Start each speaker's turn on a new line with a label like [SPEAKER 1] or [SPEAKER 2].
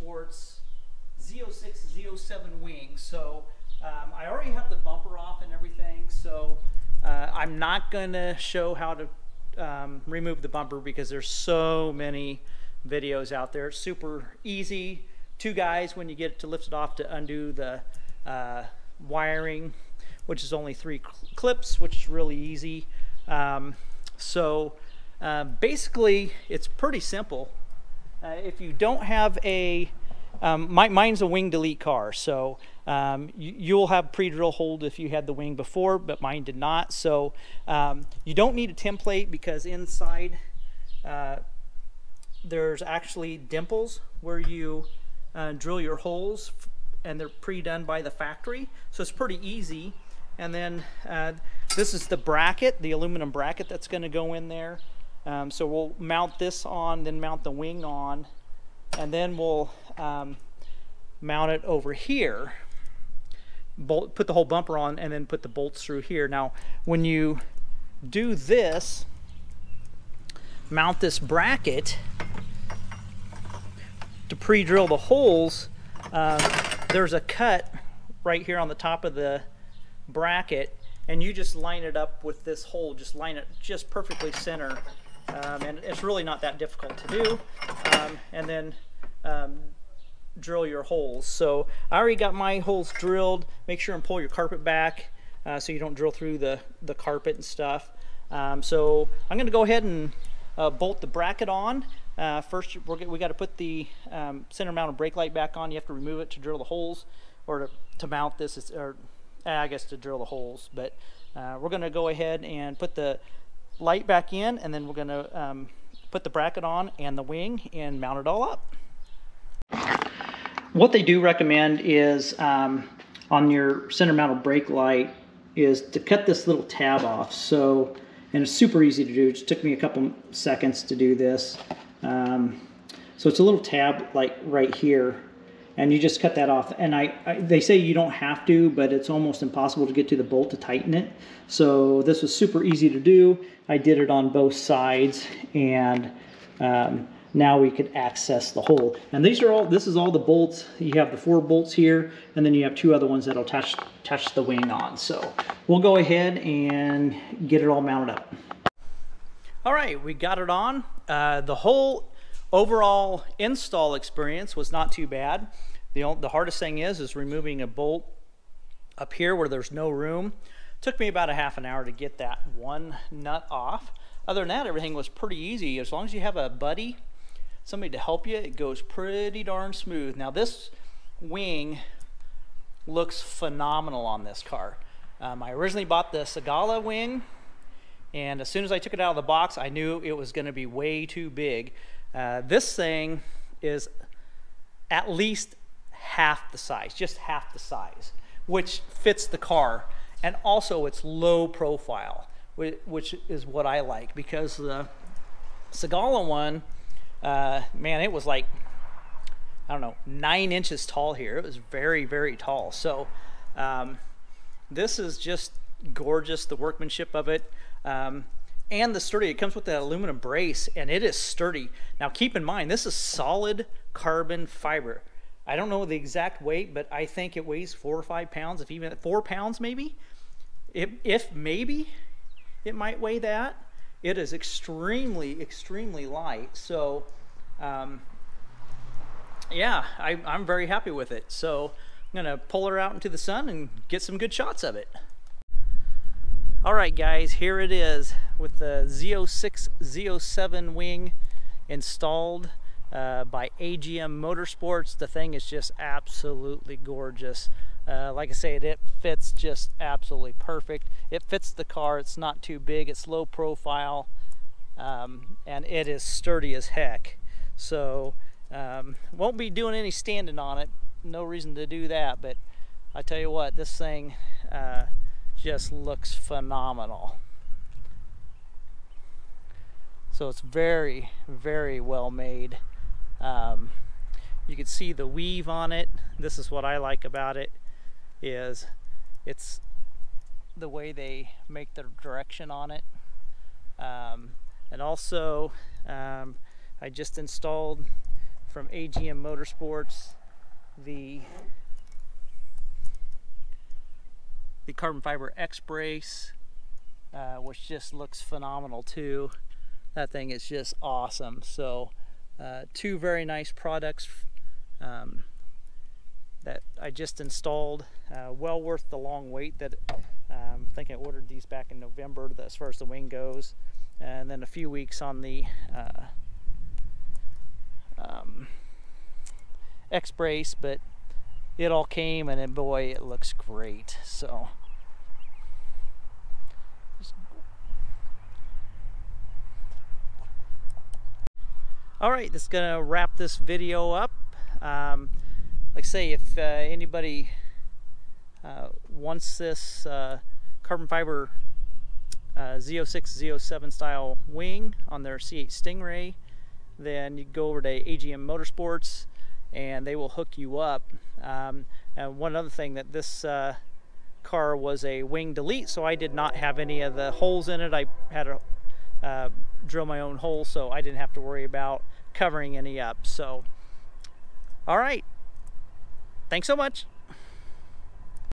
[SPEAKER 1] AGMotorsports Z06, Z07 wing. So I already have the bumper off and everything, so I'm not going to show how to remove the bumper because there's so many videos out there. It's super easy. Two guys when you get to lift it off to undo the wiring, which is only 3 clips, which is really easy. Basically it's pretty simple. If you don't have a mine's a wing delete car, so you'll have pre-drill hold if you had the wing before, but mine did not. So you don't need a template because inside there's actually dimples where you drill your holes, and they're pre-done by the factory, so it's pretty easy. And then this is the bracket, the aluminum bracket that's going to go in there. So we'll mount this on, then mount the wing on, and then we'll mount it over here, put the whole bumper on, and then put the bolts through here. Now when you do this, mount this bracket to pre-drill the holes, there's a cut right here on the top of the bracket, and you just line it up with this hole, just line it just perfectly center, and it's really not that difficult to do, and then drill your holes. So I already got my holes drilled. Make sure and pull your carpet back so you don't drill through the carpet and stuff. So I'm going to go ahead and bolt the bracket on. First we got to put the center mounted brake light back on. You have to remove it to drill the holes, or to mount this, I guess to drill the holes. But we're going to go ahead and put the light back in, and then we're going to put the bracket on and the wing and mount it all up. What they do recommend is on your center mounted brake light is to cut this little tab off. So, and it's super easy to do. It just took me a couple seconds to do this. So it's a little tab like right here, and you just cut that off. And they say you don't have to, but it's almost impossible to get to the bolt to tighten it. So this was super easy to do. I did it on both sides, and now we could access the hole. And this is all the bolts. You have the 4 bolts here, and then you have 2 other ones that'll touch the wing on. So we'll go ahead and get it all mounted up. All right, we got it on. The whole overall install experience was not too bad. The hardest thing is removing a bolt up here where there's no room. Took me about a half an hour to get that one nut off. Other than that, everything was pretty easy. As long as you have a buddy, somebody to help you, it goes pretty darn smooth. Now this wing looks phenomenal on this car. I originally bought the Segala wing, and as soon as I took it out of the box, I knew it was going to be way too big. This thing is at least half the size, just half the size, which fits the car. And also it's low profile, which is what I like, because the Segala one, man, it was like, I don't know, 9 inches tall here. It was very, very tall. So this is just gorgeous, the workmanship of it. And the sturdy. It comes with that aluminum brace, and it is sturdy. Now keep in mind, this is solid carbon fiber. I don't know the exact weight, but I think it weighs 4 or 5 pounds, if even 4 pounds maybe. If maybe it might weigh that. It is extremely, extremely light. So yeah, I'm very happy with it. So I'm gonna pull her out into the sun and get some good shots of it. All right guys, here it is with the Z06, Z07 wing installed by AGMotorsports. The thing is just absolutely gorgeous. Like I said, it fits just absolutely perfect. It fits the car. It's not too big. It's low profile, and it is sturdy as heck. So won't be doing any standing on it. No reason to do that, but I tell you what, this thing just looks phenomenal. So it's very, very well made. You can see the weave on it. This is what I like about it, is it's the way they make the direction on it. And also I just installed from AGMotorsports, the carbon fiber X brace, which just looks phenomenal too. That thing is just awesome. So two very nice products that I just installed. Well worth the long wait. That I think I ordered these back in November as far as the wing goes, and then a few weeks on the X brace, but it all came, and then boy, it looks great. So all right, that's gonna wrap this video up. Like I say, if anybody wants this carbon fiber Z06, Z07 style wing on their C8 Stingray, then you go over to AGMotorsports and they will hook you up. And one other thing, that this car was a wing delete, so I did not have any of the holes in it. I had to drill my own hole, so I didn't have to worry about covering any up. So all right, thanks so much.